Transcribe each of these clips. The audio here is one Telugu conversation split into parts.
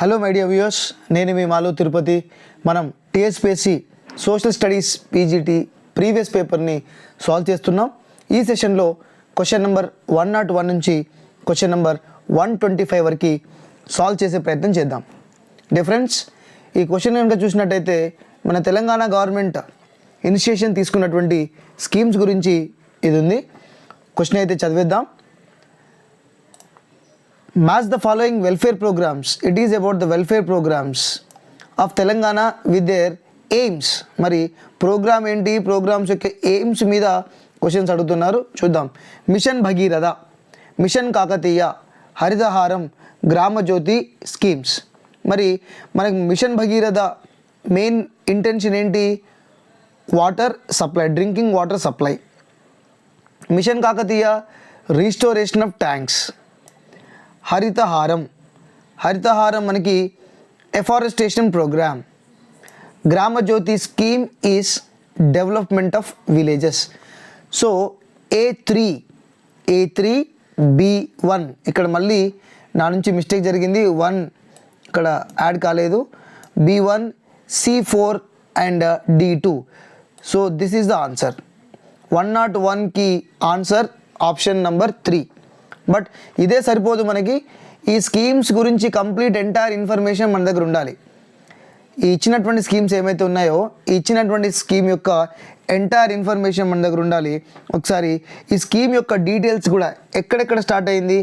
హలో మై డియర్ వ్యూయర్స్, నేను మీ మాలు తిరుపతి. మనం TSPSC social studies PGT previous పేపర్ని సాల్వ్ చేస్తున్నాం. ఈ సెషన్లో క్వశ్చన్ నెంబర్ 101 నుంచి క్వశ్చన్ నెంబర్ 125 వరకు సాల్వ్ చేసే ప్రయత్నం చేద్దాం. డిఫరెన్స్ ఈ క్వశ్చన్ కనుక చూసినట్టయితే మన తెలంగాణ గవర్నమెంట్ ఇనిషియేషన్ తీసుకున్నటువంటి స్కీమ్స్ గురించి ఇది ఉంది. క్వశ్చన్ అయితే చదివేద్దాం. Match the following welfare programs. It is about the welfare programs of Telangana with their aims. మరి ప్రోగ్రామ్ ఏంటి, ప్రోగ్రామ్స్ యొక్క ఎయిమ్స్ మీద క్వశ్చన్స్ అడుగుతున్నారు. చూద్దాం. Mission Bhagiratha, mission Kakatiya, Harithaharam, Gramajyothi schemes. మరి మనకి మిషన్ భగీరథ మెయిన్ ఇంటెన్షన్ ఏంటి? Water supply, drinking water supply. Mission Kakatiya restoration of tanks. Harithaharam, Harithaharam మనకి afforestation program. Gramajyothi scheme is development of villages. So A3B1 ఇక్కడ మళ్ళీ నా నుంచి మిస్టేక్ జరిగింది, 1 ఇక్కడ యాడ్ కాలేదు. B1 C4 and D2. So this is the answer. 101కి ఆన్సర్ ఆప్షన్ నెంబర్ 3. బట్ ఇదే సరిపోదు, మనకి ఈ స్కీమ్స్ గురించి కంప్లీట్ ఎంటైర్ ఇన్ఫర్మేషన్ మన దగ్గర ఉండాలి. ఈ ఇచ్చినటువంటి స్కీమ్స్ ఏమైతే ఉన్నాయో ఈ ఇచ్చినటువంటి స్కీమ్ యొక్క ఎంటైర్ ఇన్ఫర్మేషన్ మన దగ్గర ఉండాలి. ఒకసారి ఈ స్కీమ్ యొక్క డీటెయిల్స్ కూడా ఎక్కడెక్కడ స్టార్ట్ అయింది,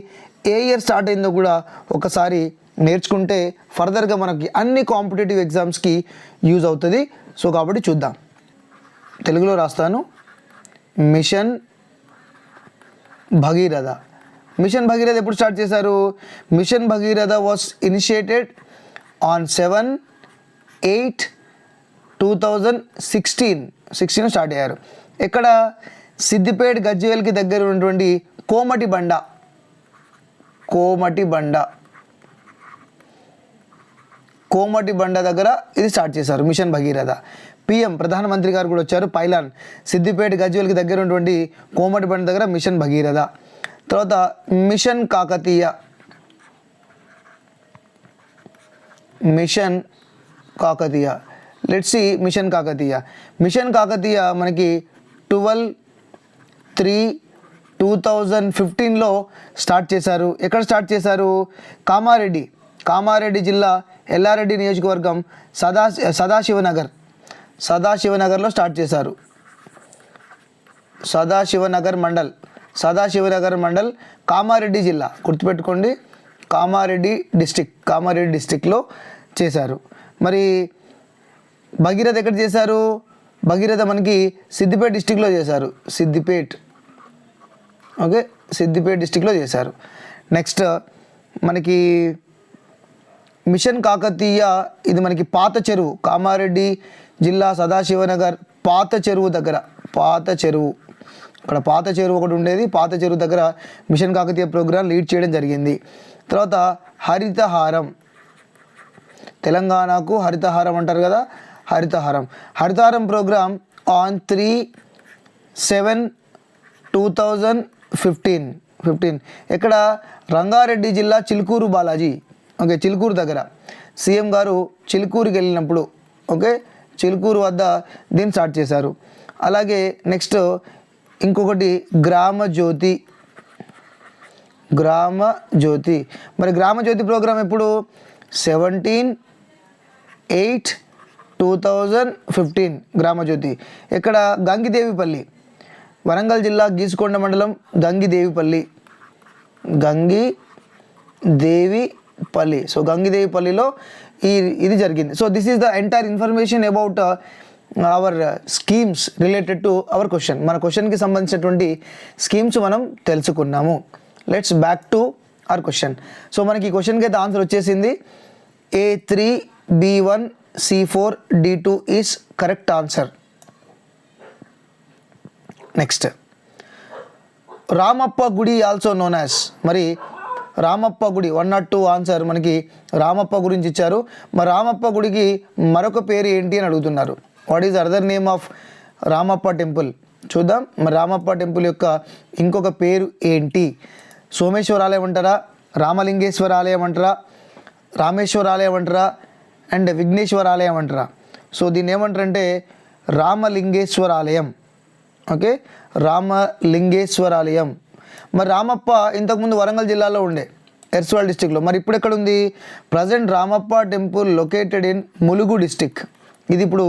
ఏ ఇయర్ స్టార్ట్ అయిందో కూడా ఒకసారి నేర్చుకుంటే ఫర్దర్గా మనకి అన్ని కాంపిటేటివ్ ఎగ్జామ్స్కి యూజ్ అవుతుంది. సో కాబట్టి చూద్దాం. తెలుగులో రాస్తాను. మిషన్ భగీరథ. మిషన్ భగీరథ ఎప్పుడు స్టార్ట్ చేశారు? Mission Bhagiratha was initiated on 7/8/2016 start అయ్యారు. ఎక్కడ? సిద్దిపేట గజ్వేల్కి దగ్గర ఉన్నటువంటి కోమటి బండ దగ్గర ఇది స్టార్ట్ చేశారు మిషన్ భగీరథ. పిఎం ప్రధానమంత్రి గారు కూడా వచ్చారు. పైలాన్ సిద్దిపేట గజ్వేల్కి దగ్గర ఉన్నటువంటి కోమటి బండ దగ్గర మిషన్ భగీరథ. తర్వాత mission Kakatiya, let's see mission Kakatiya మనకి 12/3/2015లో స్టార్ట్ చేశారు. ఎక్కడ స్టార్ట్ చేశారు? కామారెడ్డి జిల్లా, ఎల్లారెడ్డి నియోజకవర్గం, సదాశివనగర్లో స్టార్ట్ చేశారు. సదాశివనగర్ మండల్, కామారెడ్డి జిల్లా, గుర్తుపెట్టుకోండి. కామారెడ్డి డిస్టిక్లో చేశారు. మరి భగీరథ ఎక్కడ చేశారు? భగీరథ మనకి సిద్దిపేట డిస్టిక్లో చేశారు. సిద్దిపేట డిస్టిక్లో చేశారు. నెక్స్ట్ మనకి మిషన్ కాకతీయ ఇది మనకి పాత చెరువు, కామారెడ్డి జిల్లా, సదాశివనగర్, పాత చెరువు ఇక్కడ పాత చెరువు ఒకటి ఉండేది. పాత చెరువు దగ్గర మిషన్ కాకతీయ ప్రోగ్రాం లీడ్ చేయడం జరిగింది. తర్వాత హరితహారం, తెలంగాణకు హరితహారం అంటారు కదా, హరితహారం ప్రోగ్రాం ఆన్ 3/7/2015. ఎక్కడ? రంగారెడ్డి జిల్లా, చిలుకూరు బాలాజీ. చిలుకూరు దగ్గర సీఎం గారు చిలుకూరుకి వెళ్ళినప్పుడు చిలుకూరు వద్ద దీన్ని స్టార్ట్ చేశారు. అలాగే నెక్స్ట్ ఇంకొకటి గ్రామజ్యోతి. మరి గ్రామజ్యోతి ప్రోగ్రాం ఎప్పుడు? 17/8/2015 గ్రామజ్యోతి. ఎక్కడ? గంగిదేవిపల్లి, వరంగల్ జిల్లా, గీసుకొండ మండలం, గంగిదేవిపల్లి. సో గంగిదేవిపల్లిలో ఇది జరిగింది. So this is the entire information about our schemes related to our question. మన క్వశ్చన్కి సంబంధించినటువంటి స్కీమ్స్ మనం తెలుసుకున్నాము. Let's back to our question. So మనకి ఈ క్వశ్చన్కి అయితే ఆన్సర్ వచ్చేసింది. A3B1 C4 D2 is correct answer. Next Ramappa గుడి ఆల్సో నోన్ యాజ్. మరి రామప్ప గుడి 102 ఆన్సర్. మనకి రామప్ప గురించి ఇచ్చారు. మరి రామప్ప గుడికి మరొక పేరు ఏంటి అని అడుగుతున్నారు. What is other name of Ramappa temple? చూద్దాం. మరి రామప్ప టెంపుల్ యొక్క ఇంకొక పేరు ఏంటి? సోమేశ్వర ఆలయం అంటారా, రామలింగేశ్వర ఆలయం అంటారా, రామేశ్వర ఆలయం అంటారా అండ్ విఘ్నేశ్వర ఆలయం అంటారా? సో దీన్ని ఏమంటారంటే రామలింగేశ్వర ఆలయం. ఓకే, రామలింగేశ్వర ఆలయం. మరి రామప్ప ఇంతకుముందు వరంగల్ జిల్లాలో ఉండే, ఎర్స్వాల్ డిస్టిక్లో. మరి ఇప్పుడు ఎక్కడ ఉంది? Present Ramappa temple located in Mulugu district. ఇది ఇప్పుడు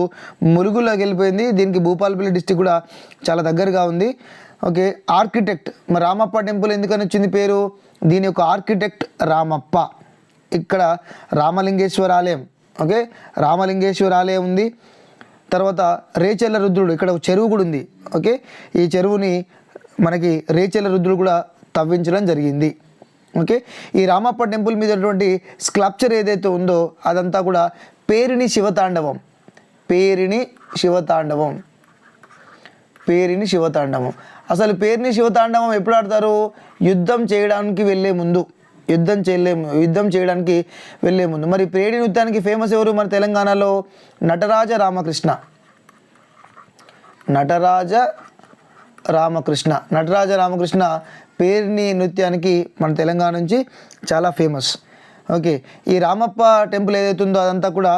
ములుగులోకి వెళ్ళిపోయింది. దీనికి భూపాలపల్లి డిస్టిక్ కూడా చాలా దగ్గరగా ఉంది. ఓకే, ఆర్కిటెక్ట్ మరి రామప్ప టెంపుల్ ఎందుకని వచ్చింది పేరు? దీని యొక్క ఆర్కిటెక్ట్ రామప్ప. ఇక్కడ రామలింగేశ్వర ఆలయం. ఓకే, రామలింగేశ్వర ఆలయం ఉంది. తర్వాత రేచెల్ల రుద్రుడు, ఇక్కడ చెరువు కూడా ఉంది. ఓకే, ఈ చెరువుని మనకి రేచెల్ల రుద్రుడు కూడా తవ్వించడం జరిగింది. ఓకే, ఈ రామప్ప టెంపుల్ మీద ఉన్నటువంటి స్కల్ప్చర్ ఏదైతే ఉందో అదంతా కూడా పేరిణి శివతాండవం. పేరిణి శివతాండవం. పేరిణి శివతాండవం. అసలు పేరిణి శివతాండవం ఎప్పుడు ఆడతారు? యుద్ధం చేయడానికి వెళ్ళే ముందు. యుద్ధం చేయడానికి వెళ్ళే ముందు. మరి పేరిణి నృత్యానికి ఫేమస్ ఎవరు మన తెలంగాణలో? నటరాజ రామకృష్ణ. నటరాజ రామకృష్ణ పేరిణి నృత్యానికి మన తెలంగాణ నుంచి చాలా ఫేమస్. ఓకే, ఈ రామప్ప టెంపుల్ ఏదైతే ఉందో అదంతా కూడా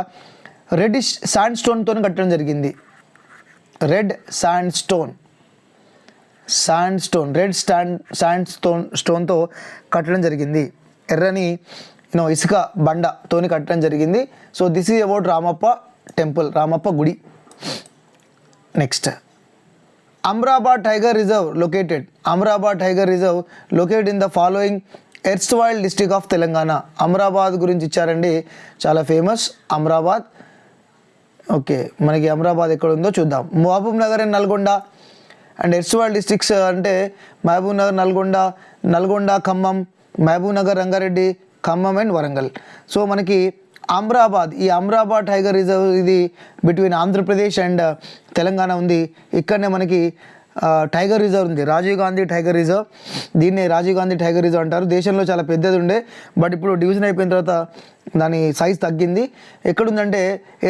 రెడ్డిష్ శాండ్ స్టోన్తో కట్టడం జరిగింది. రెడ్ శాండ్ స్టోన్తో కట్టడం జరిగింది. ఎర్రని ఇసుక బండతోని కట్టడం జరిగింది. So this is about Ramappa temple, Ramappa గుడి. Next, Amrabad tiger reserve located. Amrabad tiger reserve located in the following erstwhile district of Telangana. Amrabad గురించి ఇచ్చారండి, చాలా ఫేమస్ అమ్రాబాద్. ఓకే, మనకి అమ్రాబాద్ ఎక్కడ ఉందో చూద్దాం. Mahabub Nagar and Nalgonda and erstwhile districts అంటే మహబూబ్ నగర్, నల్గొండ, ఖమ్మం, మహబూబ్ నగర్, రంగారెడ్డి, ఖమ్మం అండ్ వరంగల్. సో మనకి అమ్రాబాద్, ఈ అమ్రాబాద్ టైగర్ రిజర్వ్ ఇది బిట్వీన్ ఆంధ్రప్రదేశ్ అండ్ తెలంగాణ ఉంది. ఇక్కడనే మనకి టైగర్ రిజర్వ్ ఉంది, రాజీవ్ గాంధీ టైగర్ రిజర్వ్. దీన్నే రాజీవ్ గాంధీ టైగర్ రిజర్వ్ అంటారు. దేశంలో చాలా పెద్దది ఉండే, బట్ ఇప్పుడు డివిజన్ అయిపోయిన తర్వాత దాని సైజ్ తగ్గింది. ఎక్కడుందంటే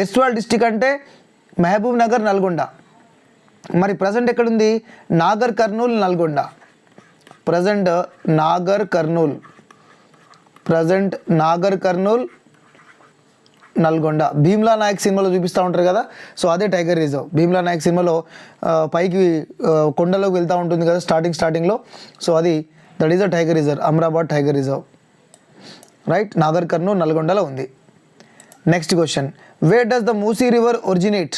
ఎర్స్ట్వైల్ డిస్టిక్ అంటే మహబూబ్ నగర్, నల్గొండ. మరి ప్రజెంట్ ఎక్కడుంది? నాగర్ కర్నూల్, నల్గొండ. ప్రజెంట్ నాగర్ కర్నూల్, నల్గొండ. భీమ్లా నాయక్ సినిమాలో చూపిస్తూ ఉంటారు కదా, సో అదే టైగర్ రిజర్వ్. భీమ్లా నాయక్ సినిమాలో పైకి కొండలోకి వెళ్తూ ఉంటుంది కదా స్టార్టింగ్లో, so that is a tiger reserve, Amrabad tiger reserve. Right, Nagar Kurnool, నల్గొండలో ఉంది. Next question, where does the Musi river originate?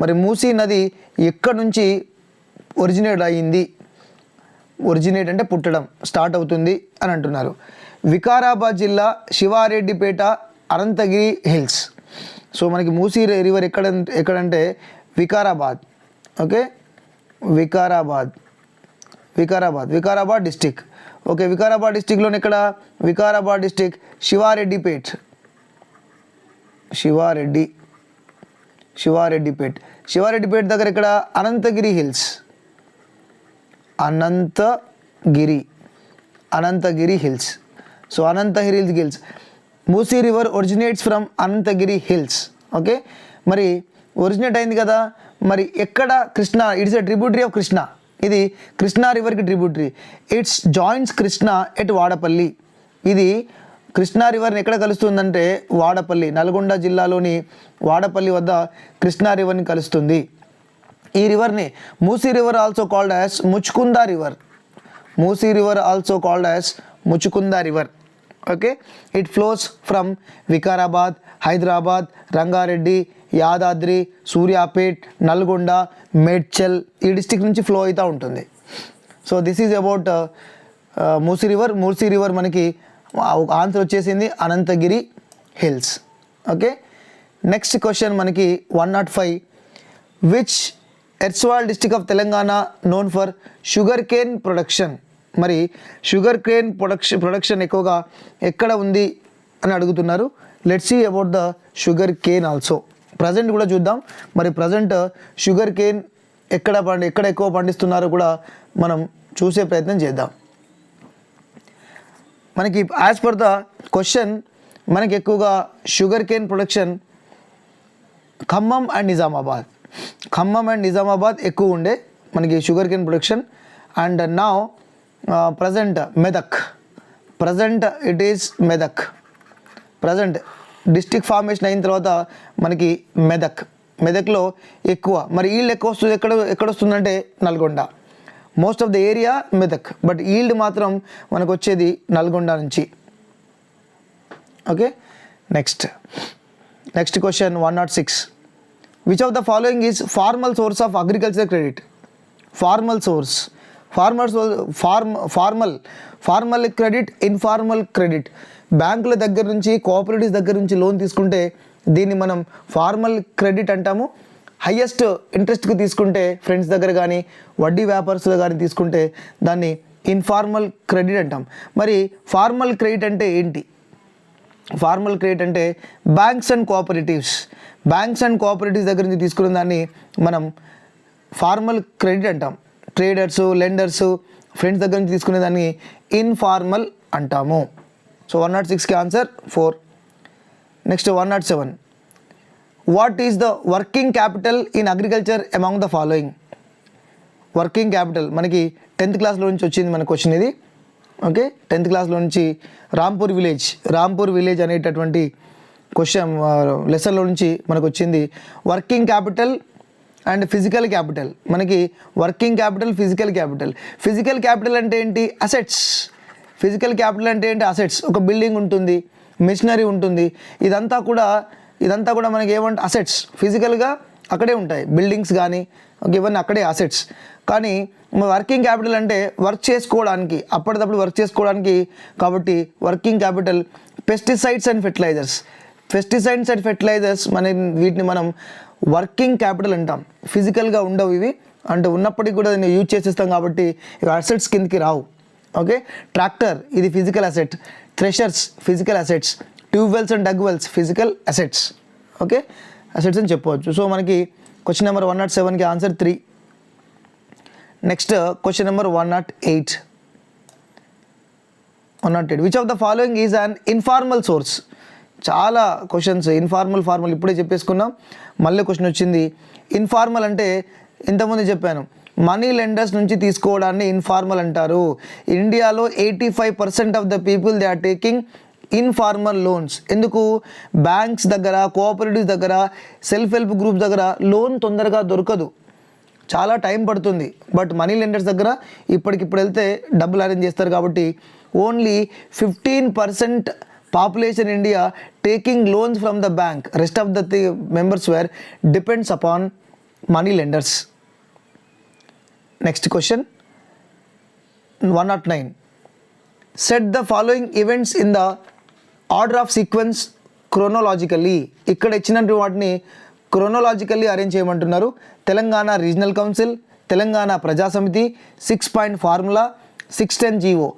మరి మూసీ నది ఎక్కడి నుంచి ఒరిజినేట్ అయ్యింది? ఒరిజినేట్ అంటే పుట్టడం, స్టార్ట్ అవుతుంది అని అంటున్నారు. వికారాబాద్ జిల్లా, శివారెడ్డిపేట, అనంతగిరి హిల్స్. సో మనకి మూసీ రివర్ ఎక్కడంటే Vikarabad. Okay, Vikarabad district. Okay, వికారాబాద్ డిస్టిక్లోనే ఇక్కడ వికారాబాద్ డిస్టిక్, శివారెడ్డిపేట్ దగ్గర ఇక్కడ Ananthagiri hills. So Ananthagiri hills. Musi river originates from Ananthagiri hills. Okay, మరి ఒరిజినేట్ అయింది కదా, మరి ఎక్కడ? Krishna, it's a tributary of Krishna. ఇది కృష్ణా రివర్కి tributary. It's joins Krishna at Wadapalli. ఇది కృష్ణా రివర్ని ఎక్కడ కలుస్తుందంటే వాడపల్లి, నల్గొండ జిల్లాలోని వాడపల్లి వద్ద కృష్ణా రివర్ని కలుస్తుంది. ఈ రివర్ని Musi river also called as Muchukunda river. Okay, it flows from Vikarabad, Hyderabad, Rangareddy, Yadadri, Suryapet, Nalgonda, Medchal ఈ డిస్టిక్ నుంచి ఫ్లో అవుతూ ఉంటుంది. So this is about Musi river మనకి ఆన్సర్ వచ్చేసింది Ananthagiri hills. Okay, next question మనకి 105. Which erstwhile district of Telangana known for sugar cane production? మరి షుగర్ కేన్ ప్రొడక్షన్ ఎక్కువగా ఎక్కడ ఉంది అని అడుగుతున్నారు. Let's see about the sugar Kane also. Present కూడా చూద్దాం. మరి ప్రజెంట్ షుగర్ కేన్ ఎక్కడ ఎక్కువ పండిస్తున్నారో కూడా మనం చూసే ప్రయత్నం చేద్దాం. మనకి యాజ్ పర్ ద క్వశ్చన్ మనకి ఎక్కువగా sugar cane production Khammam and Nizamabad ఎక్కువ ఉండే మనకి sugar cane production. And now present it is Medak. Present district formation అయిన తర్వాత మనకి మెదక్లో ఎక్కువ. మరి ఈల్డ్ ఎక్కువ వస్తుంది ఎక్కడ వస్తుందంటే Nalgonda. Most of the area Medak, but yield మాత్రం మనకు వచ్చేది నల్గొండ నుంచి. Okay, next question 106. Which of the following is formal source of agriculture credit? Formal credit, informal credit. బ్యాంకుల దగ్గర నుంచి, కోఆపరేటివ్స్ దగ్గర నుంచి లోన్ తీసుకుంటే దీన్ని మనం ఫార్మల్ క్రెడిట్ అంటాము. హయ్యెస్ట్ ఇంట్రెస్ట్కి తీసుకుంటే ఫ్రెండ్స్ దగ్గర కానీ వడ్డీ వ్యాపారస్తులు కానీ తీసుకుంటే దాన్ని ఇన్ఫార్మల్ క్రెడిట్ అంటాం. మరి ఫార్మల్ క్రెడిట్ అంటే ఏంటి? ఫార్మల్ క్రెడిట్ అంటే బ్యాంక్స్ అండ్ కోఆపరేటివ్స్ దగ్గర నుంచి తీసుకున్న దాన్ని మనం ఫార్మల్ క్రెడిట్ అంటాం. ట్రేడర్సు, లెండర్సు, ఫ్రెండ్స్ దగ్గర నుంచి తీసుకునే దాన్ని ఇన్ఫార్మల్ అంటాము. సో 106కి answer 4. Next 107. What is the working capital in agriculture among the following? Working capital మనకి 10th క్లాస్లో నుంచి వచ్చింది మన క్వశ్చన్ ఇది. ఓకే, 10th క్లాస్లో నుంచి రాంపూర్ విలేజ్ అనేటటువంటి క్వశ్చన్ లెసన్లో నుంచి మనకు వచ్చింది. Working capital and physical capital. మనకి వర్కింగ్ క్యాపిటల్, ఫిజికల్ క్యాపిటల్ అంటే ఏంటి? అసెట్స్. ఫిజికల్ క్యాపిటల్ అంటే ఏంటి? అసెట్స్. ఒక బిల్డింగ్ ఉంటుంది, మెషినరీ ఉంటుంది, ఇదంతా కూడా మనకి ఏమంటే అసెట్స్. ఫిజికల్గా అక్కడే ఉంటాయి బిల్డింగ్స్ కానీ ఇవన్నీ అక్కడే అసెట్స్. కానీ వర్కింగ్ క్యాపిటల్ అంటే వర్క్ చేసుకోవడానికి, అప్పటికప్పుడు వర్క్ చేసుకోవడానికి. కాబట్టి working capital pesticides and fertilizers వీటిని మనం వర్కింగ్ క్యాపిటల్ అంటాం. ఫిజికల్గా ఉండవు ఇవి, అంటే ఉన్నప్పటికీ కూడా దీన్ని యూజ్ చేసేస్తాం కాబట్టి ఇవి అసెట్స్ కిందకి రావు. ఓకే, ట్రాక్టర్ ఇది physical asset, threshers physical assets, tube wells and dug wells physical assets. Okay, assets అని చెప్పవచ్చు. సో మనకి క్వశ్చన్ నెంబర్ 107కి answer 3. Next question number 108. Which of the following is an informal source? చాలా క్వశ్చన్స్ ఫార్మల్ ఇప్పుడే చెప్పేసుకున్నాం. మళ్ళీ క్వశ్చన్ వచ్చింది. ఇన్ఫార్మల్ అంటే ఇంతకుముందు చెప్పాను, మనీ లెండర్స్ నుంచి తీసుకోవడాన్ని ఇన్ఫార్మల్ అంటారు. ఇండియాలో 85% of the people they are taking informal loans. ఎందుకు? బ్యాంక్స్ దగ్గర, కోఆపరేటివ్స్ దగ్గర, సెల్ఫ్ హెల్ప్ గ్రూప్స్ దగ్గర లోన్ తొందరగా దొరకదు, చాలా టైం పడుతుంది. బట్ మనీ లెండర్స్ దగ్గర ఇప్పటికిప్పుడు వెళ్తే డబ్బులు అరేంజ్ చేస్తారు. కాబట్టి only 15% population India taking loans from the bank. Rest of the members were depends upon money lenders. Next question 109. Set the following events in the order of sequence chronologically. ఇక్కడ ఇచ్చినటువంటి వాటిని క్రోనోలాజికల్లీ అరేంజ్ చేయమంటున్నారు. Telangana regional council, Telangana Prajasamithi, 6 point formula, 610 GO.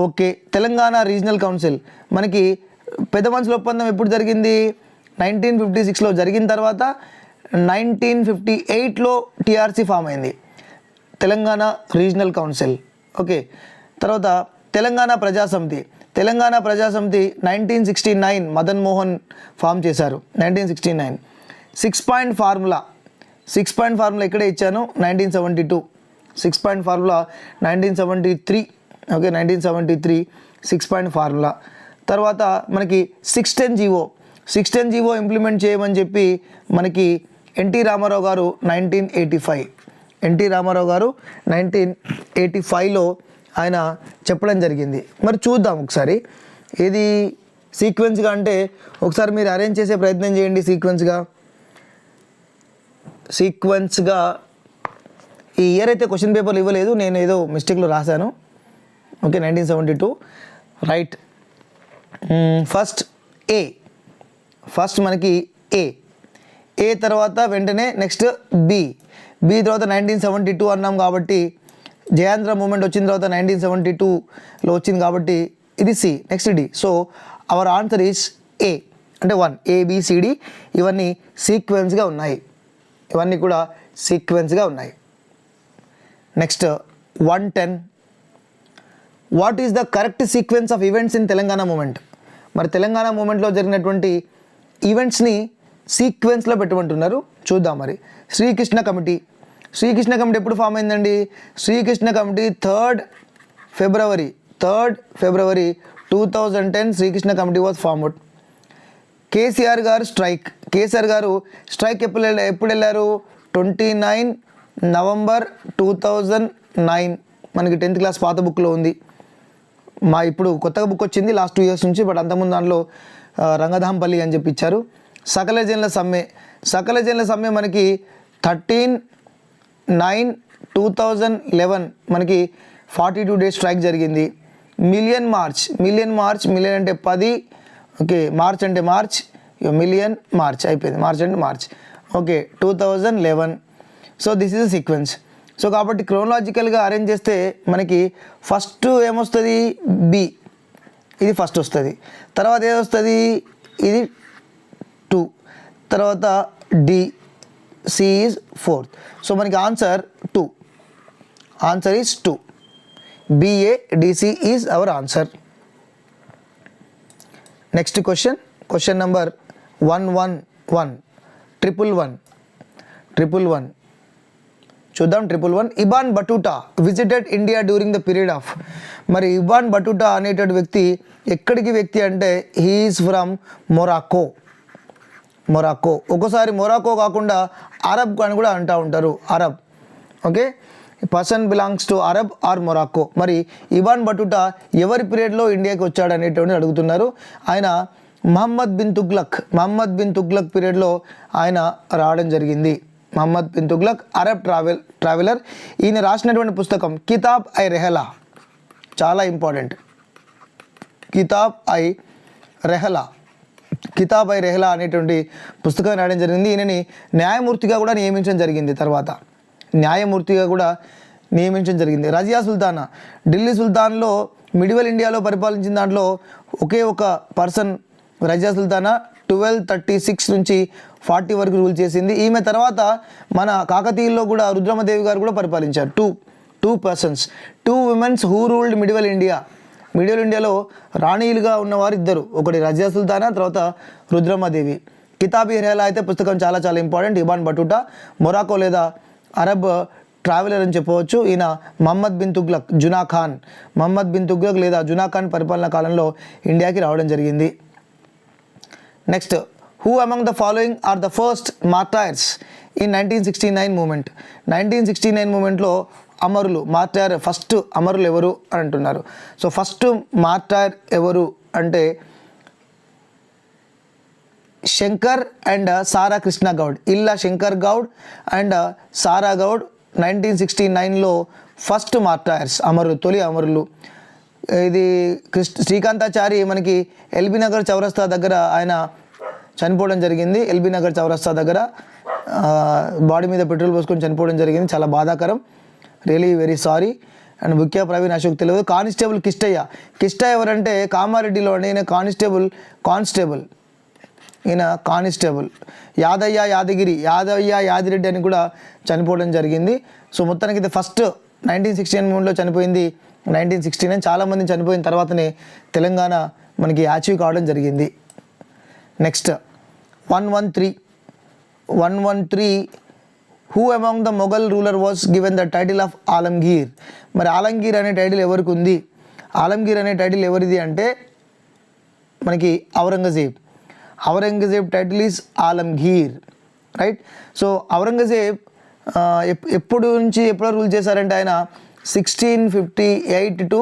Okay, Telangana regional council మనకి పెద్ద మనుషుల ఒప్పందం ఎప్పుడు జరిగింది? 1956లో జరిగిన తర్వాత 1958లో టీఆర్సీ ఫామ్ అయింది, తెలంగాణ రీజనల్ కౌన్సిల్. ఓకే, తర్వాత తెలంగాణ ప్రజాసమితి 1969 మదన్ మోహన్ ఫామ్ చేశారు, 1969. 6 పాయింట్ ఫార్ములా ఇక్కడే ఇచ్చాను, 1972. 6 point formula 1973. Okay, 1973 6 point formula. తర్వాత మనకి 610 జీవో ఇంప్లిమెంట్ చేయమని చెప్పి మనకి ఎన్టీ రామారావు గారు 1985లో ఆయన చెప్పడం జరిగింది. మరి చూద్దాం ఒకసారి ఏది సీక్వెన్స్గా అంటే ఒకసారి మీరు అరేంజ్ చేసే ప్రయత్నం చేయండి. సీక్వెన్స్గా ఈ ఇయర్ అయితే క్వశ్చన్ పేపర్లు ఇవ్వలేదు, నేను ఏదో మిస్టేక్లో రాశాను. Okay, 1972 right. ఫస్ట్ మనకి ఏ తర్వాత వెంటనే నెక్స్ట్ బి తర్వాత 1972 అన్నాం కాబట్టి జయాంధ్ర మూమెంట్ వచ్చిన తర్వాత 1972లో వచ్చింది కాబట్టి ఇది C. Next D. So our answer is A, అంటే 1 ABCD ఇవన్నీ సీక్వెన్స్గా ఉన్నాయి, ఇవన్నీ కూడా సీక్వెన్స్గా ఉన్నాయి. Next 110. What is the correct sequence of events in Telangana movement? మరి తెలంగాణ మూమెంట్లో జరిగినటువంటి ఈవెంట్స్ని సీక్వెన్స్లో పెట్టమంటున్నారు. చూద్దాం. మరి శ్రీకృష్ణ కమిటీ ఎప్పుడు ఫామ్ అయిందండి? Srikrishna committee 3rd February 2010 Srikrishna committee was formed. KCR garu strike. KCR garu strike ఎప్పుడు వెళ్ళారు? 29 నవంబర్ 2009. మనకి 10th క్లాస్ పాత బుక్లో ఉంది. ఇప్పుడు కొత్తగా బుక్ వచ్చింది లాస్ట్ 2 years నుంచి, బట్ అంతకుముందు దానిలో రంగధాంపల్లి అని చెప్పి ఇచ్చారు. సకల జనుల సమ్మె మనకి 13/9/2011 మనకి 42 days స్ట్రైక్ జరిగింది. మిలియన్ మార్చ్ అంటే 10, ఓకే, మార్చ్ అంటే మార్చ్, మిలియన్ మార్చ్ అయిపోయింది, మార్చ్ అంటే March, okay, 2011. So this is sequence. So కాబట్టి క్రోనలాజికల్గా అరేంజ్ చేస్తే మనకి ఫస్ట్ ఏమొస్తుంది? బి, ఇది ఫస్ట్ వస్తుంది. తర్వాత ఏది వస్తుంది? ఇది 2, తర్వాత D, C is 4th. So మనకి answer 2. Answer is 2. BADC is our answer. Next question number 111. చూద్దాం. 111. Ibn Battuta visited India during the period of. మరి ఇబాన్ బటూటా అనేటువంటి వ్యక్తి ఎక్కడికి వ్యక్తి అంటే హీఈస్ ఫ్రమ్ మొరాకో. ఒక్కోసారి మొరాకో కాకుండా అరబ్ అని కూడా అంటూ ఉంటారు, Arab. Okay, person belongs to Arab or Morocco. మరి ఇబాన్ బటూటా ఎవరి పీరియడ్లో ఇండియాకి వచ్చాడు అనేటువంటి అడుగుతున్నారు. ఆయన మహమ్మద్ బిన్ తుగ్లక్ పీరియడ్లో ఆయన రావడం జరిగింది. Muhammad bin Tughlaq Arab traveller. ఈయన రాసినటువంటి పుస్తకం కితాబ్ ఐ రెహలా, చాలా ఇంపార్టెంట్. కితాబ్ ఐ రెహలా అనేటువంటి పుస్తకం రాయడం జరిగింది. ఈయనని న్యాయమూర్తిగా కూడా నియమించడం జరిగింది. రజియా సుల్తానా, ఢిల్లీ సుల్తాన్లో మిడివల్ ఇండియాలో పరిపాలించిన దాంట్లో ఒకే ఒక పర్సన్ రజియా సుల్తానా 1236 నుంచి 40 వరకు రూల్ చేసింది. ఈమె తర్వాత మన కాకతీయుల్లో కూడా రుద్రమదేవి గారు కూడా పరిపాలించారు. Two persons, 2 women who ruled medieval ఇండియాలో రాణీలుగా ఉన్నవారు ఇద్దరు, ఒకటి రజియా సుల్తానా, తర్వాత రుద్రమదేవి. కితాబ్-ఈ రెహలా అయితే పుస్తకం చాలా చాలా ఇంపార్టెంట్. ఇబాన్ బటూటా మొరాకో లేదా అరబ్ ట్రావెలర్ అని చెప్పవచ్చు. ఈయన మహమ్మద్ బిన్ తుగ్లక్ లేదా జునా ఖాన్ పరిపాలనా కాలంలో ఇండియాకి రావడం జరిగింది. Next, who among the following are the first martyrs in 1969 movement. 1969 మూమెంట్లో ఫస్ట్ అమరులు ఎవరు అని అంటున్నారు. సో ఫస్ట్ మార్టైర్ ఎవరు అంటే శంకర్ అండ్ సారా కృష్ణ గౌడ్. ఇల్లా శంకర్ గౌడ్ అండ్ సారా గౌడ్ 1969లో ఫస్ట్ మార్టైర్స్, తొలి అమరులు. ఇది శ్రీకాంతాచారి మనకి ఎల్బీ నగర్ చౌరస్తా దగ్గర ఆయన చనిపోవడం జరిగింది. ఎల్బీ నగర్ చౌరస్తా దగ్గర బాడీ మీద పెట్రోల్ పోసుకొని చనిపోవడం జరిగింది. చాలా బాధాకరం. Really very sorry. అండ్ ముఖ్య ప్రవీణ్ అశోక్ తెలియదు. కానిస్టేబుల్ కిష్టయ్య ఎవరంటే కామారెడ్డిలో అండి. ఈయన కానిస్టేబుల్. యాదగిరెడ్డి అని కూడా చనిపోవడం జరిగింది. సో మొత్తానికి ఇది ఫస్ట్ 1969 మూమెంట్లో చనిపోయింది. 1969 చాలామంది చనిపోయిన తర్వాతనే తెలంగాణ మనకి అచీవ్ కావడం జరిగింది. Next 113. Who among the Mughal ruler was given the title of Alamgir. మరి ఆలంగీర్ అనే టైటిల్ ఎవరికి ఉంది? ఆలంగీర్ అనే టైటిల్ ఎవరిది అంటే మనకి Aurangzeb title is Alamgir, right. So Aurangzeb ఎప్పుడు రూల్ చేశారంటే ఆయన 1658 to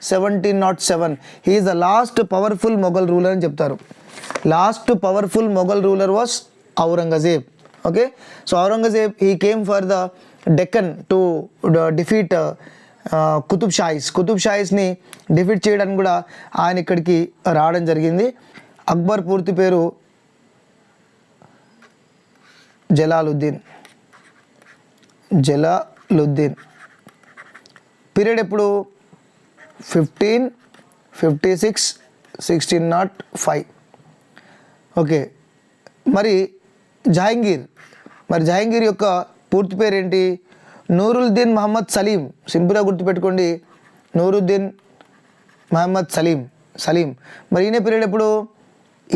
1707. He is the last powerful Mughal ruler అని చెప్తారు. Last powerful Mughal ruler was Aurangzeb. Okay, so Aurangzeb he came for the Deccan to defeat Qutb షాయిస్ని డిఫీట్ చేయడానికి కూడా ఆయన ఇక్కడికి రావడం జరిగింది. అక్బర్ పూర్తి పేరు జలాలుద్దీన్. పీరియడ్ ఎప్పుడు? 1556 1605. ఓకే, మరి జహాంగీర్ యొక్క పూర్తి పేరు ఏంటి? నూరుద్దీన్ మహమ్మద్ సలీం. సింపుల్గా గుర్తుపెట్టుకోండి, నూరుద్దీన్ మహమ్మద్ సలీం. మరి ఈయన పీరియడ్ ఎప్పుడు?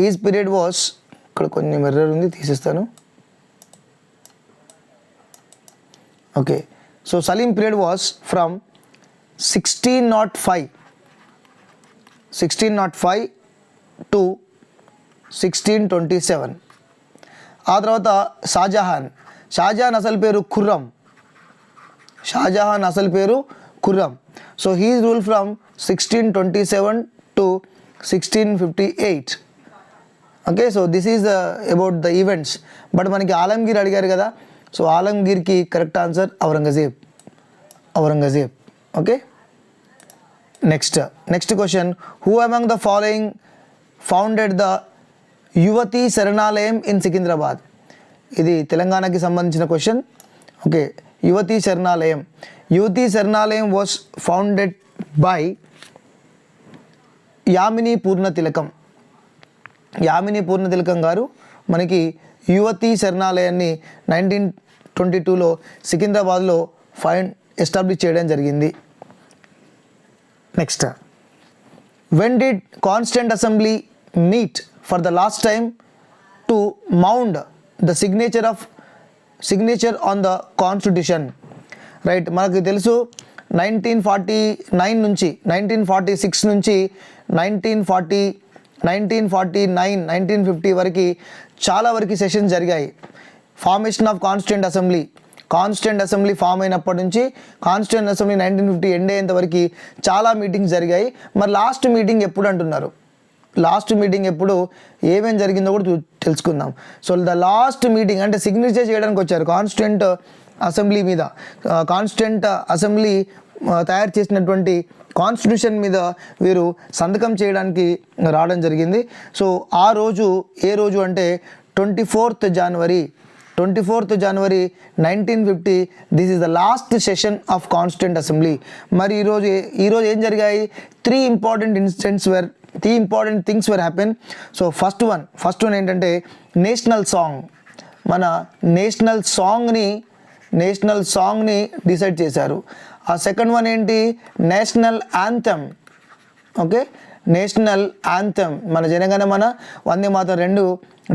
ఈజ్ పీరియడ్ వాస్, ఇక్కడ కొన్ని ఎర్రర్ ఉంది తీసేస్తాను. Okay, so Salim period was from 1605 to 1627. ఆ తర్వాత షాజహాన్ అసలు పేరు Khurram. So he rule from 1627 to 1658. Okay, so this is about the events. But మనకి ఆలంగీర్ అడిగారు కదా, సో ఆలంగీర్కి correct answer Aurangzeb. Okay, next question, who among the following founded the యువతి శరణాలయం ఇన్ సికింద్రాబాద్? ఇది తెలంగాణకి సంబంధించిన క్వశ్చన్. ఓకే, యువతి శరణాలయం వాస్ ఫౌండెడ్ బై యామిని పూర్ణతిలకం గారు మనకి యువతి శరణాలయాన్ని 1922లో సికింద్రాబాద్లో ఎస్టాబ్లిష్ చేయడం జరిగింది. Next, when did constituent assembly meet for the last time to mound the signature on the constitution? Right, మనకు తెలుసు 1949 నుంచి 1946 నుంచి 1949 1950 వరకు చాలా వరకు సెషన్స్ జరిగాయి. Formation of constituent assembly form అయినప్పటి నుంచి కాన్స్టిట్యూంట్ అసెంబ్లీ 1950 ఎండ్ అయ్యేంత వరకు చాలా మీటింగ్స్ జరిగాయి. మరి లాస్ట్ మీటింగ్ ఎప్పుడు అంటున్నారు? ఏమేం జరిగిందో కూడా తెలుసుకుందాం. సో ద లాస్ట్ మీటింగ్ అంటే సిగ్నేచర్ చేయడానికి వచ్చారు కాన్స్టిట్యూంట్ అసెంబ్లీ తయారు చేసినటువంటి కాన్స్టిట్యూషన్ మీద వీరు సంతకం చేయడానికి రావడం జరిగింది. సో ఆ రోజు ఏ రోజు అంటే 24th January 1950. This is the last session of constituent assembly. మరి ఈరోజు ఏం జరిగాయి? Three important things were happen. So first one ఏంటంటే నేషనల్ సాంగ్ని డిసైడ్ చేశారు. ఆ సెకండ్ వన్ ఏంటి? National anthem. Okay, national anthem మన జనగణమన వందే మాతరం 2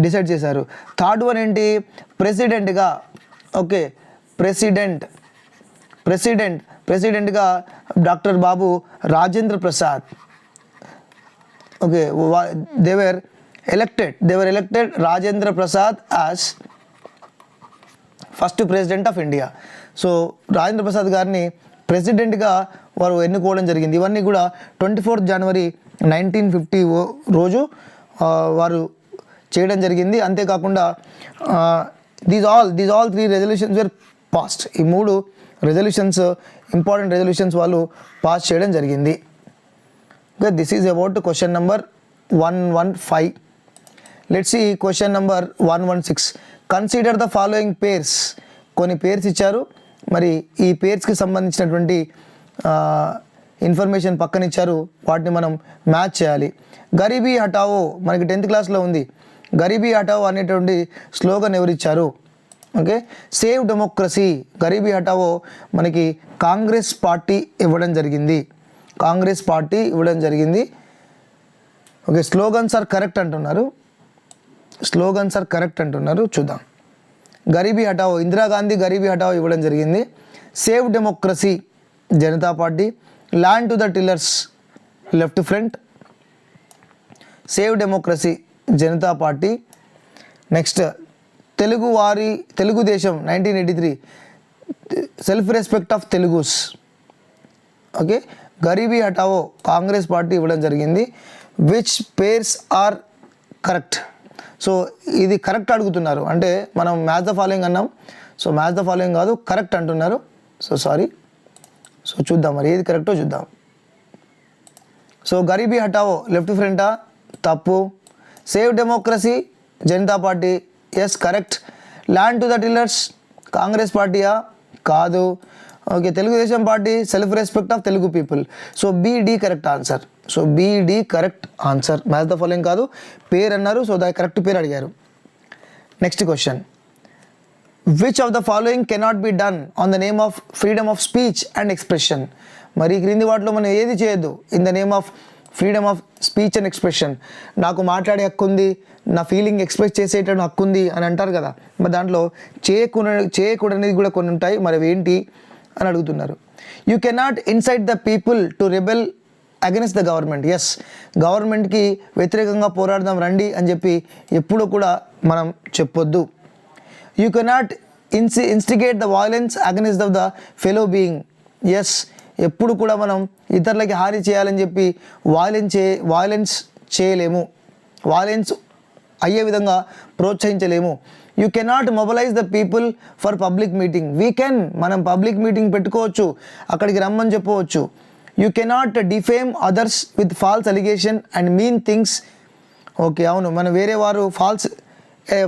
డిసైడ్ చేశారు. థర్డ్ వన్ ఏంటి? ప్రెసిడెంట్గా doctor Babu Rajendra Prasad. Okay, they were elected Rajendra Prasad as first president of India. So Rajendra Prasad గారిని ప్రెసిడెంట్గా వారు ఎన్నుకోవడం జరిగింది. ఇవన్నీ కూడా 24th January 1950 రోజు వారు చేయడం జరిగింది. అంతేకాకుండా these all 3 resolutions were passed. ఈ 3 రెజల్యూషన్స్ ఇంపార్టెంట్ రెజల్యూషన్స్ వాళ్ళు పాస్ చేయడం జరిగింది. Okay, this is about question number 115. Let's see question number 116. Consider the following pairs. కొన్ని పేర్స్ ఇచ్చారు. మరి ఈ పేర్స్కి సంబంధించినటువంటి ఇన్ఫర్మేషన్ పక్కన ఇచ్చారు, వాటిని మనం మ్యాచ్ చేయాలి. గరీబీ హటావో మనకి 10th క్లాస్లో ఉంది. గరీబీ హటావో అనేటువంటి స్లోగన్ ఎవరిచ్చారు? Okay, save democracy. గరీబీ హటావో మనకి కాంగ్రెస్ పార్టీ ఇవ్వడం జరిగింది. ఓకే, స్లోగన్స్ ఆర్ కరెక్ట్ అంటున్నారు. చూద్దాం. గరీబీ హటావో ఇందిరాగాంధీ గరీబీ హటావో ఇవ్వడం జరిగింది. Save democracy Janata party. Land to the tillers left front. Save democracy Janata party. Next Telugu Desam 1983 self respect of Telugus. Okay, గరీబీ హటావో కాంగ్రెస్ పార్టీ ఇవ్వడం జరిగింది. Which pairs are correct? So ఇది కరెక్ట్ అడుగుతున్నారు, అంటే మనం మ్యాచ్ ద ఫాలోయింగ్ అన్నాం. సో మ్యాచ్ ద ఫాలోయింగ్ కాదు, కరెక్ట్ అంటున్నారు. So sorry. సో చూద్దాం మరి ఏది కరెక్టో చూద్దాం. సో గరీబీ హటావో లెఫ్ట్ ఫ్రంటా? తప్పు. Save democracy Janata party, yes correct. Land to the tillers Congress పార్టీయా? కాదు. Okay, Telugu Desam party self respect of Telugu people. So B D correct answer. Match the following కాదు, పేరు అన్నారు. సో ద కరెక్ట్ పేరు అడిగారు. Next question, which of the following cannot be done on the name of freedom of speech and expression? మరి క్రింది వాటిలో మనం ఏది చేయొద్దు in the name of freedom of speech and expression? నాకు మాట్లాడే హక్కు ఉంది, నా ఫీలింగ్ ఎక్స్ప్రెస్ చేసేటప్పుడు హక్కు ఉంది అని అంటారు కదా, మరి దాంట్లో చేయకూడనిది కూడా కొన్ని ఉంటాయి. మరి ఏంటి అని అడుగుతున్నారు. You cannot incite the people to rebel against the government. Yes, గవర్నమెంట్కి వ్యతిరేకంగా పోరాడదాం రండి అని చెప్పి ఎప్పుడూ కూడా మనం చెప్పొద్దు. You cannot instigate the violence against of the fellow being. Yes, ఎప్పుడు కూడా మనం ఇతరులకి హాని చేయాలని చెప్పి వాయిలెన్స్ చేయలేము, వాయిలెన్స్ అయ్యే విధంగా ప్రోత్సహించలేము. You cannot mobilise the people for public meeting. We can, మనం పబ్లిక్ మీటింగ్ పెట్టుకోవచ్చు, అక్కడికి రమ్మని చెప్పవచ్చు. You cannot defame others with false allegation and mean things. Okay, అవును, మనం వేరే వారు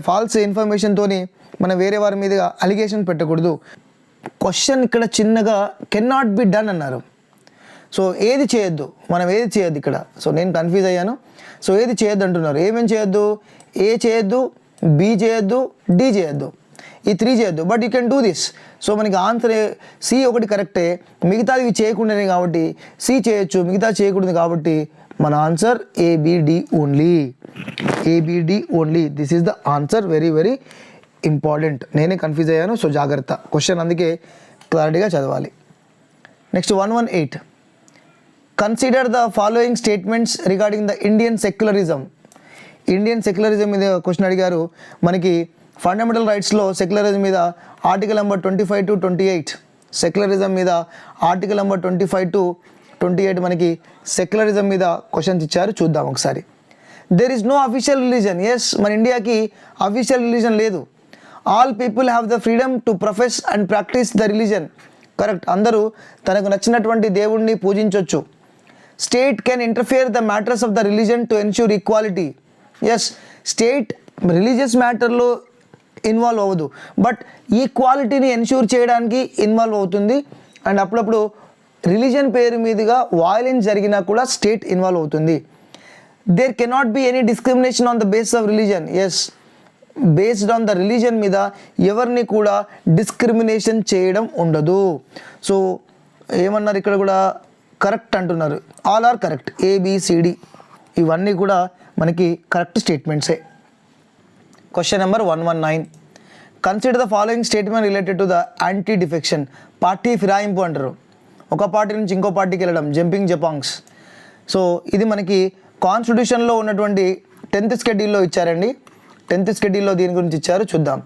ఫాల్స్ ఇన్ఫర్మేషన్తో మనం వేరే వారి మీదుగా అలిగేషన్ పెట్టకూడదు. క్వశ్చన్ ఇక్కడ చిన్నగా కెన్ నాట్ బి డన్ అన్నారు. సో ఏది చేయొద్దు, మనం ఏది చేయొద్దు ఇక్కడ. సో నేను కన్ఫ్యూజ్ అయ్యాను. సో ఏది చేయొద్దు అంటున్నారు. ఏమేమి చేయొద్దు? ఏ చేయొద్దు, బి చేయొద్దు, డి చేయొద్దు, ఈ 3 చేయొద్దు. But you can do this. So మనకి ఆన్సర్ సి ఒకటి కరెక్టే, మిగతాది ఇవి చేయకుండానే కాబట్టి సి చేయొచ్చు, మిగతా చేయకూడదు కాబట్టి మన answer ABD only. ABD only, this is the answer. Very very important. నేనే కన్ఫ్యూజ్ అయ్యాను, సో జాగ్రత్త. క్వశ్చన్ అందుకే క్లారిటీగా చదవాలి. Next 118. Consider the following statements regarding the Indian secularism. Indian secularism మీద క్వశ్చన్ అడిగారు. మనకి ఫండమెంటల్ రైట్స్లో సెక్యులరిజం మీద ఆర్టికల్ నెంబర్ 25 to 28, సెక్యులరిజం మీద ఆర్టికల్ నెంబర్ 25 to 28 మనకి సెక్యులరిజం మీద క్వశ్చన్స్ ఇచ్చారు. చూద్దాం ఒకసారి. There is no official religion. Yes, మన ఇండియాకి అఫీషియల్ రిలీజన్ లేదు. All people have the freedom to profess and practice the religion. Correct, అందరూ తనకు నచ్చినటువంటి దేవుణ్ణి పూజించవచ్చు. State can interfere the matters of the religion to ensure equality. Yes, state religious మ్యాటర్లో ఇన్వాల్వ్ అవ్వదు, బట్ ఈక్వాలిటీని ఎన్ష్యూర్ చేయడానికి ఇన్వాల్వ్ అవుతుంది. అండ్ అప్పుడప్పుడు రిలీజన్ పేరు మీదుగా వాయిలెన్స్ జరిగినా కూడా స్టేట్ ఇన్వాల్వ్ అవుతుంది. There cannot be any discrimination on the basis of religion. Yes, based on the religion మీద ఎవరిని కూడా డిస్క్రిమినేషన్ చేయడం ఉండదు. సో ఏమన్నారు ఇక్కడ కూడా కరెక్ట్ అంటున్నారు. ఆల్ ఆర్ కరెక్ట్, ఏబిసిడి ఇవన్నీ కూడా మనకి కరెక్ట్ స్టేట్మెంట్సే. Question number 119. Consider the following statement related to the anti defection. Party ఫిరాయింపు అంటారు, ఒక పార్టీ నుంచి ఇంకో పార్టీకి వెళ్ళడం, జంపింగ్ జపాంగ్స్. సో ఇది మనకి కాన్స్టిట్యూషన్లో ఉన్నటువంటి 10th షెడ్యూల్లో ఇచ్చారండి. 10th షెడ్యూల్లో దీని గురించి ఇచ్చారు. చూద్దాం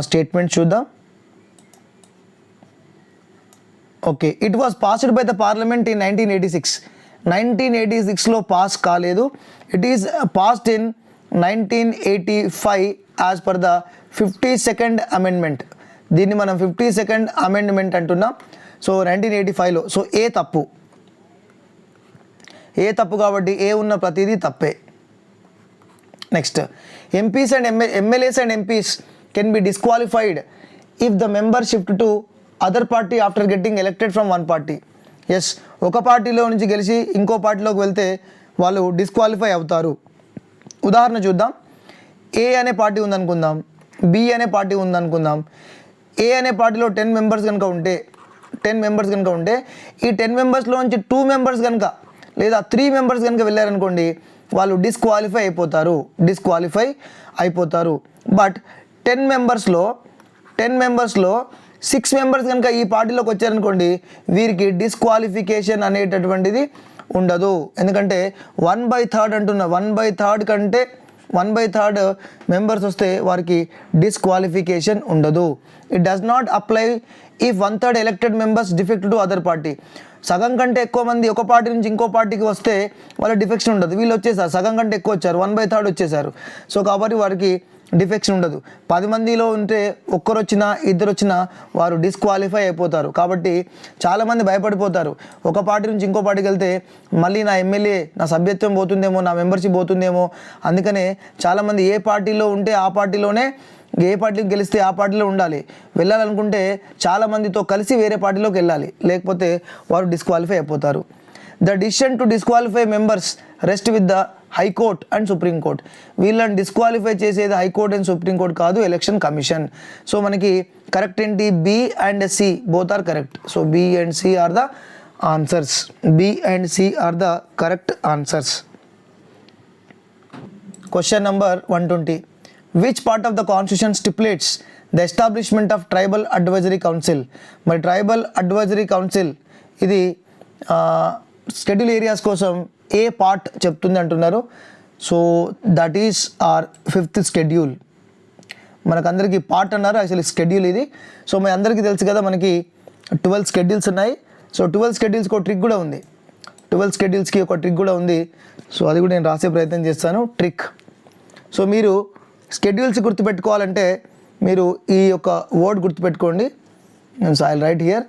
స్టేట్మెంట్ చూద్దాం. Okay, it was passed by the parliament in 1986. 1986లో పాస్ కాలేదు. It is passed in 1985 as per the 52nd amendment. దీన్ని మనం 52nd అమెండ్మెంట్ అంటున్నాం. సో 1985లో. సో ఏ తప్పు కాబట్టి ఏ ఉన్న ప్రతిదీ తప్పే. Next, MPs and MLAs and MPs can be disqualified if the member shift to other party after getting elected from one party. Yes, ఒక పార్టీలో నుంచి గెలిచి ఇంకో పార్టీలోకి వెళ్తే వాళ్ళు డిస్క్వాలిఫై అవుతారు. ఉదాహరణ చూద్దాం. ఏ అనే పార్టీ ఉందనుకుందాం, బి అనే పార్టీ ఉందనుకుందాం. ఏ అనే పార్టీలో 10 మెంబర్స్ కనుక ఉంటే ఈ 10 మెంబర్స్లో నుంచి 2 మెంబర్స్ కనుక లేదా 3 మెంబర్స్ కనుక వెళ్ళారనుకోండి, వాళ్ళు డిస్క్వాలిఫై అయిపోతారు. బట్ 10 మెంబర్స్లో 6 మెంబర్స్ కనుక ఈ పార్టీలోకి వచ్చారనుకోండి, వీరికి డిస్క్వాలిఫికేషన్ అనేటటువంటిది ఉండదు. ఎందుకంటే 1/3 అంటున్నా, 1/3 కంటే 1/3 మెంబర్స్ వస్తే వారికి డిస్క్వాలిఫికేషన్ ఉండదు. It does not apply if 1/3 elected members defect to other party. సగం కంటే ఎక్కువ మంది ఒక పార్టీ నుంచి ఇంకో పార్టీకి వస్తే వాళ్ళ డిఫెక్షన్ ఉండదు. వీళ్ళు వచ్చేసారు, సగం కంటే ఎక్కువ వచ్చారు, 1/3 వచ్చేసారు. సో కాబట్టి వారికి డిఫెక్షన్ ఉండదు. 10 మందిలో ఉంటే ఒక్కరు వచ్చినా 2 వచ్చినా వారు డిస్క్వాలిఫై అయిపోతారు. కాబట్టి చాలామంది భయపడిపోతారు. ఒక పార్టీ నుంచి ఇంకో పార్టీకి వెళ్తే మళ్ళీ నా ఎమ్మెల్యే, నా సభ్యత్వం పోతుందేమో, నా మెంబర్షిప్ పోతుందేమో. అందుకనే చాలామంది ఏ పార్టీలో ఉంటే ఆ పార్టీలోనే, ఏ పార్టీకి గెలిస్తే ఆ పార్టీలో ఉండాలి. వెళ్ళాలనుకుంటే చాలామందితో కలిసి వేరే పార్టీలోకి వెళ్ళాలి, లేకపోతే వారు డిస్క్వాలిఫై అయిపోతారు. The decision to disqualify members rest with the high court and supreme court. వీళ్ళని డిస్క్వాలిఫై చేసేది హైకోర్ట్ అండ్ సుప్రీంకోర్ట్ కాదు, ఎలక్షన్ కమిషన్. సో మనకి కరెక్ట్ ఏంటి? B and C both are correct. So B and C are the answers. B and C are the correct answers. Question number 120. Which part of the constitution stipulates the establishment of tribal advisory council? మరి ట్రైబల్ అడ్వైజరీ కౌన్సిల్ ఇది షెడ్యూల్ ఏరియాస్ కోసం ఏ పార్ట్ చెప్తుంది అంటున్నారు. So that is our 5th schedule. మనకందరికీ పార్ట్ అన్నారు, యాక్చువల్లీ షెడ్యూల్ ఇది. సో మీ అందరికీ తెలుసు కదా, మనకి 12 షెడ్యూల్స్ ఉన్నాయి. సో 12 షెడ్యూల్స్కి ఒక ట్రిక్ కూడా ఉంది. 12 షెడ్యూల్స్కి ఒక ట్రిక్ కూడా ఉంది. సో అది కూడా నేను రాసే ప్రయత్నం చేస్తాను, ట్రిక్. సో మీరు షెడ్యూల్స్ గుర్తుపెట్టుకోవాలంటే మీరు ఈ యొక్క వర్డ్ గుర్తుపెట్టుకోండి. So I write here.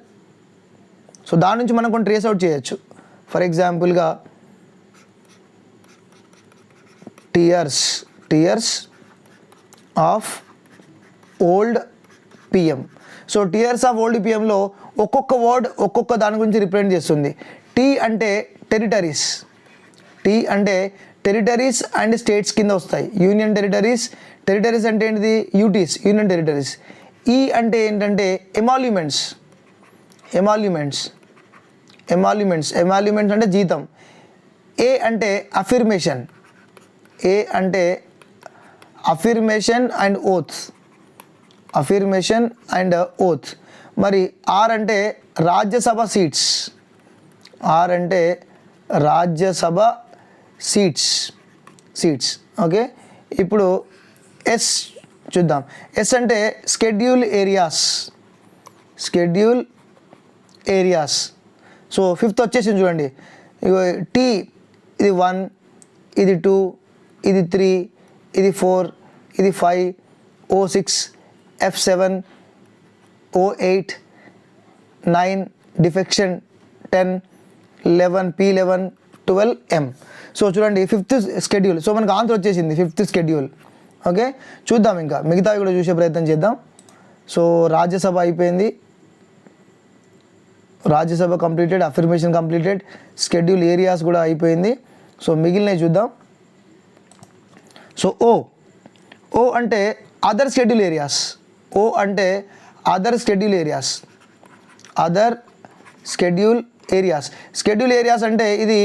So దాని నుంచి మనం కొన్ని ట్రేస్ అవుట్ చేయొచ్చు. ఫర్ ఎగ్జాంపుల్గా tears of old PM. So tears of old పిఎంలో ఒక్కొక్క వర్డ్ ఒక్కొక్క దాని గురించి రిప్రజెంట్ చేస్తుంది. టీ అంటే టెరిటరీస్, టీ అంటే టెరిటరీస్ అండ్ స్టేట్స్ కింద వస్తాయి. యూనియన్ టెరిటరీస్, టెరిటరీస్ అంటే ఏంటిది, యూటీస్, యూనియన్ టెరిటరీస్. ఈ అంటే ఏంటంటే ఎమాల్యుమెంట్స్, ఎమాల్యుమెంట్స్ అంటే జీతం. ఏ అంటే అఫిర్మేషన్, ఏ అంటే affirmation and oath, affirmation and oath. మరి ఆర్ అంటే రాజ్యసభ సీట్స్, ఆర్ అంటే రాజ్యసభ సీట్స్. ఓకే, ఇప్పుడు ఎస్ చూద్దాం. ఎస్ అంటే షెడ్యూల్ ఏరియాస్. సో 5th వచ్చేసింది చూడండి. టీ ఇది 1, ఇది 2, ఇది 3, ఇది 4, ఇది 5, O6, F7, O8, 9, defection 10, 11, P11, 12, M. So చూడండి 5th షెడ్యూల్. సో మనకు ఆన్సర్ వచ్చేసింది 5th షెడ్యూల్. ఓకే, చూద్దాం ఇంకా మిగతావి కూడా చూసే ప్రయత్నం చేద్దాం. సో రాజ్యసభ అయిపోయింది, Rajya Sabha completed, affirmation completed, schedule areas కూడా అయిపోయింది. సో మిగిలినవి చూద్దాం. సో ఓ అంటే అదర్ షెడ్యూల్ ఏరియాస్, ఓ అంటే other schedule areas, other schedule areas. Schedule areas అంటే ఇది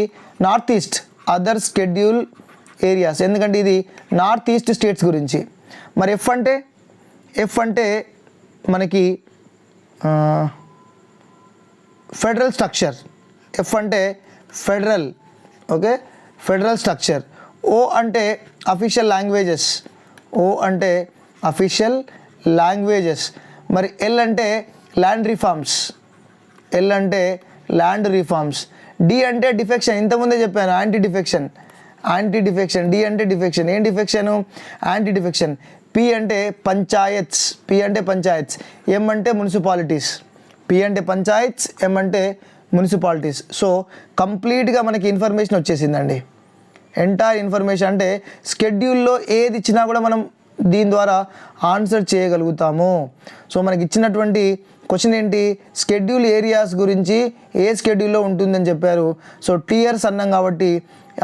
north east, other schedule areas, ఎందుకంటే ఇది నార్త్ ఈస్ట్ స్టేట్స్ గురించి. మరి ఎఫ్ అంటే మనకి ఫెడరల్ స్ట్రక్చర్, ఎఫ్ అంటే ఫెడరల్, ఓకే, ఫెడరల్ స్ట్రక్చర్. ఓ అంటే అఫీషియల్ లాంగ్వేజెస్, ఓ అంటే అఫీషియల్ లాంగ్వేజెస్. మరి ఎల్ అంటే ల్యాండ్ రిఫార్మ్స్, ఎల్ అంటే ల్యాండ్ రిఫార్మ్స్. డి అంటే డిఫెక్షన్, ఇంతకుముందే చెప్పాను, యాంటీ డిఫెక్షన్. డి అంటే డిఫెక్షన్. ఏం డిఫెక్షను, యాంటీ డిఫెక్షన్. పి అంటే పంచాయత్స్, ఎం అంటే మున్సిపాలిటీస్, పి అంటే పంచాయత్స్, ఎం అంటే మున్సిపాలిటీస్. సో కంప్లీట్గా మనకి ఇన్ఫర్మేషన్ వచ్చేసిందండి, ఎంటైర్ ఇన్ఫర్మేషన్. అంటే షెడ్యూల్లో ఏది ఇచ్చినా కూడా మనం దీని ద్వారా ఆన్సర్ చేయగలుగుతాము. సో మనకి ఇచ్చినటువంటి క్వశ్చన్ ఏంటి, షెడ్యూల్ ఏరియాస్ గురించి ఏ షెడ్యూల్లో ఉంటుందని చెప్పారు. సో టియర్స్ అన్నాం కాబట్టి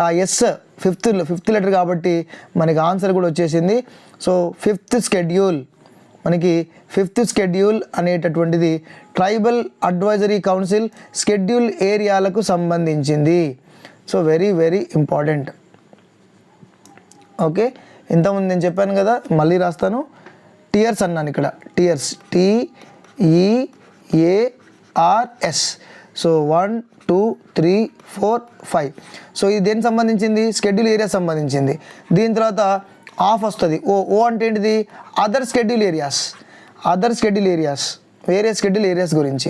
ఆ ఎస్ 5th లెటర్ కాబట్టి మనకి ఆన్సర్ కూడా వచ్చేసింది. సో 5th షెడ్యూల్, మనకి 5th షెడ్యూల్ అనేటటువంటిది ట్రైబల్ అడ్వైజరీ కౌన్సిల్ షెడ్యూల్ ఏరియాలకు సంబంధించింది. So very very important. Okay, ఇంతకుముందు నేను చెప్పాను కదా, మళ్ళీ రాస్తాను. టియర్స్ అన్నాను ఇక్కడ, టియర్స్, TEARS. సో 1 2 3 4 5. సో ఇది దేనికి సంబంధించింది, షెడ్యూల్ ఏరియా సంబంధించింది. దీని తర్వాత ఆఫ్ వస్తుంది. ఓ అంటే ఏంటిది, అదర్ షెడ్యూల్ ఏరియాస్, వేరే షెడ్యూల్ ఏరియాస్ గురించి.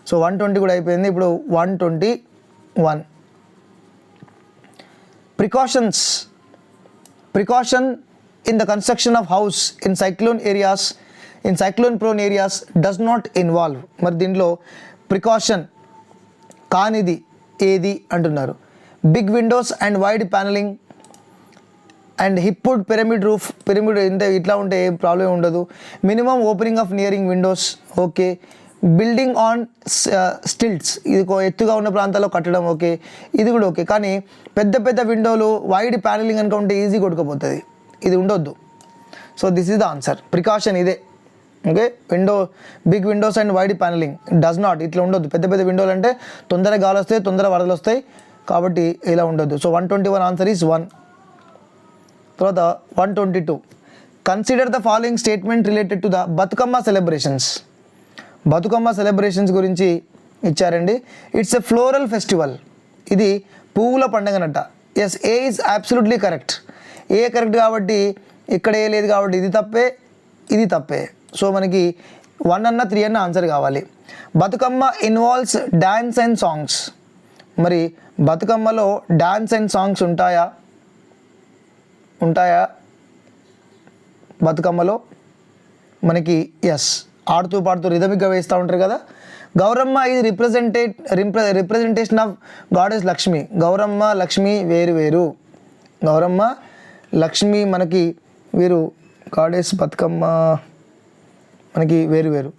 సో 120 కూడా అయిపోయింది. ఇప్పుడు 121. Precaution in the construction of house in cyclone prone areas does not involve. మరి దీంట్లో ప్రికాషన్ కానిది ఏది అంటున్నారు. Big windows and wide panelling and hipped pyramid roof, pyramid ఇంత ఇట్లా ఉంటే ఏం ప్రాబ్లం ఉండదు. Minimum opening of nearing windows, okay. Building on stilts, ఇది ఎత్తుగా ఉన్న ప్రాంతాల్లో కట్టడం, ఓకే, ఇది కూడా ఓకే. కానీ పెద్ద పెద్ద విండోలు, వైడ్ ప్యానలింగ్ కనుక ఉంటే ఈజీ కొట్టుకుపోతుంది, ఇది ఉండొద్దు. So this is the answer, precaution ఇదే. Okay, big windows and wide panelling does not, ఇట్లా ఉండొద్దు. పెద్ద పెద్ద విండోలు అంటే తొందరగా గాలి వస్తాయి, తొందరగా వరదలు వస్తాయి, కాబట్టి ఇలా ఉండొద్దు. So 121 answer is 1. తర్వాత 122. Consider the following statement related to the Bathukamma celebrations. Bathukamma celebrations గురించి ఇచ్చారండి. ఇట్స్ ఎ ఫ్లోరల్ ఫెస్టివల్, ఇది పువ్వుల పండుగనట. Yes, A is absolutely correct. A correct కాబట్టి ఇక్కడ ఏ లేదు కాబట్టి ఇది తప్పే, ఇది తప్పే. సో మనకి 1 అన్న 3 అన్న ఆన్సర్ కావాలి. Bathukamma involves dance and songs. మరి బతుకమ్మలో డ్యాన్స్ అండ్ సాంగ్స్ ఉంటాయా? బతుకమ్మలో మనకి ఎస్, ఆడుతూ పాడుతూ రిథమిక్గా వేస్తూ ఉంటారు కదా. గౌరమ్మ ఇది representation of goddess Lakshmi. Gauramma Lakshmi వేరు వేరు. గౌరమ్మ లక్ష్మి మనకి వీరు, గాడెస్ బతుకమ్మ మనకి వేరు వేరు.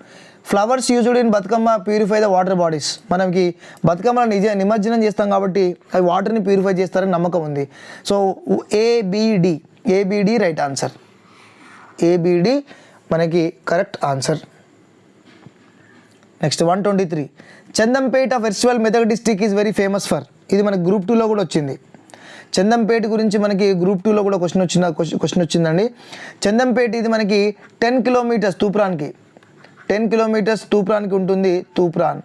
Flowers used in Bathukamma purify the water bodies. మనకి బతుకమ్మలో నిమజ్జనం చేస్తాం కాబట్టి అవి వాటర్ని ప్యూరిఫై చేస్తారని నమ్మకం ఉంది. So A B D right answer. A B D మనకి correct answer. Next 123. Chandampet festival Medak district is very famous for. ఇది మనకి గ్రూప్ 2లో కూడా వచ్చింది. చందంపేట గురించి మనకి గ్రూప్ 2లో కూడా క్వశ్చన్ వచ్చిందండి. చందంపేట ఇది మనకి 10 కిలోమీటర్స్ తూప్రాన్కి, 10 కిలోమీటర్స్ తూప్రాన్కి ఉంటుంది. తూప్రాన్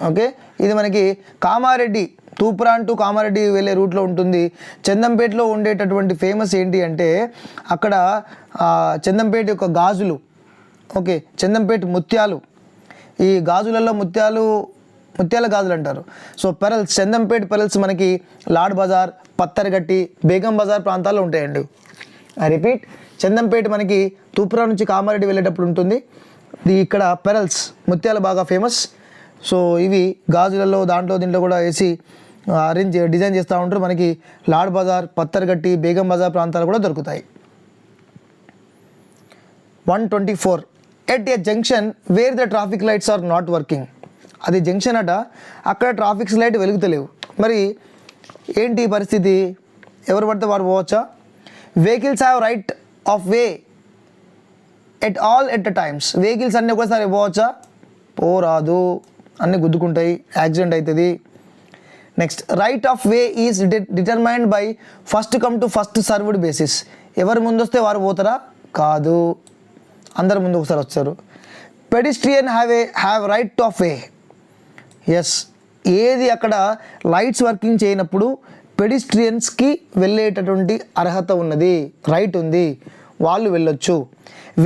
ఓకే. ఇది మనకి కామారెడ్డి, తూప్రాన్ టు కామారెడ్డి వెళ్ళే రూట్లో ఉంటుంది. చందంపేటలో ఉండేటటువంటి ఫేమస్ ఏంటి అంటే అక్కడ చందంపేట యొక్క గాజులు, ఓకే, చందంపేట ముత్యాలు. ఈ గాజులలో ముత్యాల గాజులు అంటారు. సో పెరల్స్, చందంపేట పెరల్స్ మనకి లాడ్ బజార్, పత్తర్గట్టి, బేగం బజార్ ప్రాంతాల్లో ఉంటాయండి. ఐ రిపీట్, చందంపేట మనకి తూప్రా నుంచి కామారెడ్డి వెళ్ళేటప్పుడు ఉంటుంది. ఇక్కడ పెరల్స్ ముత్యాలు బాగా ఫేమస్. సో ఇవి గాజులలో దీంట్లో కూడా వేసి డిజైన్ చేస్తూ ఉంటారు. మనకి లాడ్ బజార్, పత్తర్గట్టి, బేగం బజార్ ప్రాంతాలు కూడా దొరుకుతాయి. 124. At a junction where the traffic lights are not working. అది జంక్షన్ అట, అక్కడ ట్రాఫిక్ లైట్ వెలుగుతలేవు. మరి ఏంటి పరిస్థితి? ఎవరు పడితే వారు పోవచ్చా? Vehicles have right of way at all at a times. Vehicles అన్నీ ఒకసారి పోవచ్చా? పోరాదు, అన్నీ గుద్దుకుంటాయి, యాక్సిడెంట్ అవుతుంది. Next, right of way is determined by first come to first served basis. ఎవరు ముందు వస్తే వారు పోతారా? కాదు, అందరు ముందు ఒకసారి వచ్చారు. Pedestrian have right of way. Yes, ఏది అక్కడ లైట్స్ వర్కింగ్ చేయనప్పుడు పెడిస్ట్రియన్స్కి వెళ్ళేటటువంటి అర్హత ఉన్నది, రైట్ ఉంది, వాళ్ళు వెళ్ళొచ్చు.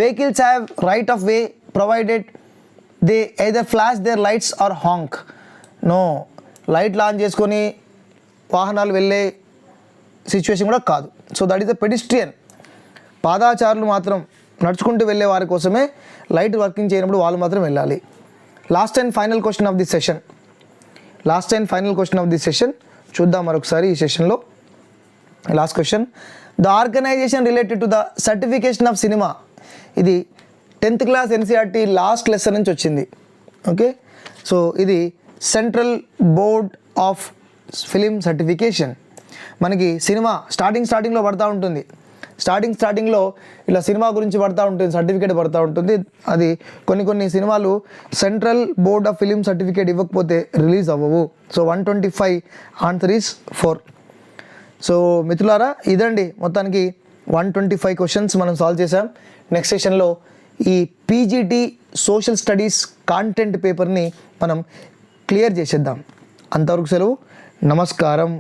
Vehicles have right of way provided they either flash their lights or honk. No, లైట్లు ఆన్ చేసుకొని వాహనాలు వెళ్ళే సిచ్యువేషన్ కూడా కాదు. So that is the pedestrian. పాదాచారులు మాత్రం, నడుచుకుంటూ వెళ్ళే వారి కోసమే లైట్ వర్కింగ్ చేయనప్పుడు వాళ్ళు మాత్రం వెళ్ళాలి. Last and final question of the session చూద్దాం మరొకసారి ఈ సెషన్లో. Last question, the organization related to the certification of cinema. ఇది 10th class NCERT last lesson నుంచి వచ్చింది. ఓకే, సో ఇది central board of film certification. మనకి సినిమా స్టార్టింగ్లో పడుతూ ఉంటుంది. స్టార్టింగ్లో ఇలా సినిమా గురించి పడుతూ ఉంటుంది, సర్టిఫికేట్ పడుతూ ఉంటుంది. అది కొన్ని సినిమాలు central board of film certificate ఇవ్వకపోతే రిలీజ్ అవ్వవు. So 125 answer is 4. సో మిత్రులారా, ఇదండి మొత్తానికి 125 క్వశ్చన్స్ మనం సాల్వ్ చేసాం. నెక్స్ట్ సెషన్లో ఈ PGT సోషల్ స్టడీస్ కాంటెంట్ పేపర్ని మనం క్లియర్ చేసేద్దాం. అంతవరకు సెలవు, నమస్కారం.